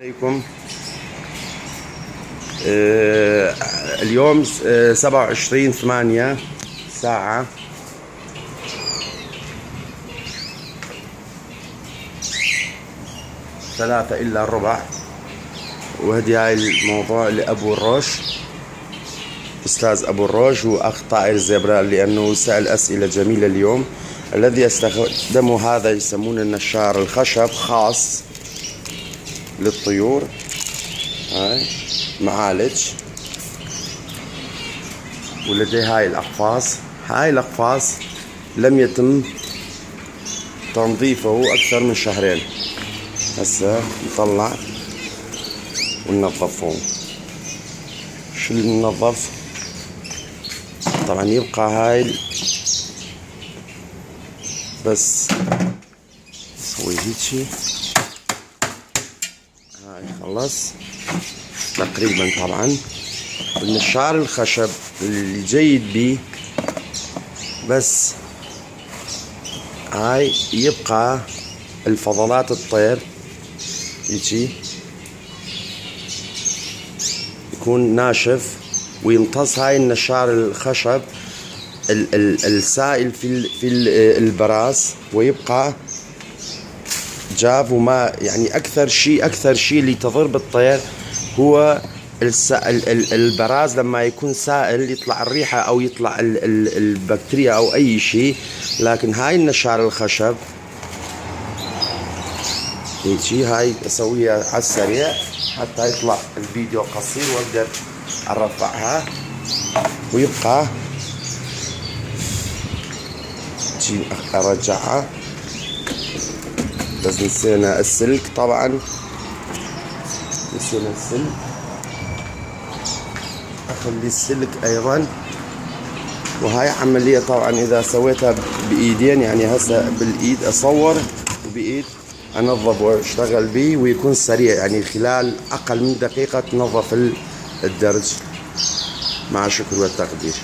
عليكم. اليوم 27/8 ساعة 3:15، وهدي هاي الموضوع لأبو الروش، أستاذ أبو الروش وأخ طائر الزبران، لأنه سأل أسئلة جميلة اليوم. الذي يستخدمه هذا يسمونه النشار الخشب، خاص للطيور. هاي معالج، ولديه هاي الأقفاص. هاي الأقفاص لم يتم تنظيفه أكثر من شهرين. هسه نطلع وننظفهم. شو اللي ننظف؟ طبعا يبقى هاي بس نسوي هيجي. هاي خلص تقريبا. طبعا النشار الخشب الجيد بيه بس هاي يبقى الفضلات الطير يجي يكون ناشف ويمتص هاي النشار الخشب السائل في البراس، ويبقى جاف. وما يعني اكثر شيء اللي تضر بالطير هو البراز. لما يكون سائل يطلع الريحة او يطلع البكتيريا او اي شيء. لكن هاي النشار الخشب يجي، هاي اسويها على السريع حتى يطلع الفيديو قصير واقدر ارفعها. ويبقى جي ارجعها. بس نسينا السلك. طبعا نسينا السلك، اخلي السلك ايضا. وهاي عملية طبعا اذا سويتها بايدين، يعني هسه بالايد اصور وبايد انظف واشتغل به ويكون سريع، يعني خلال اقل من دقيقة تنظف الدرج. مع الشكر والتقدير.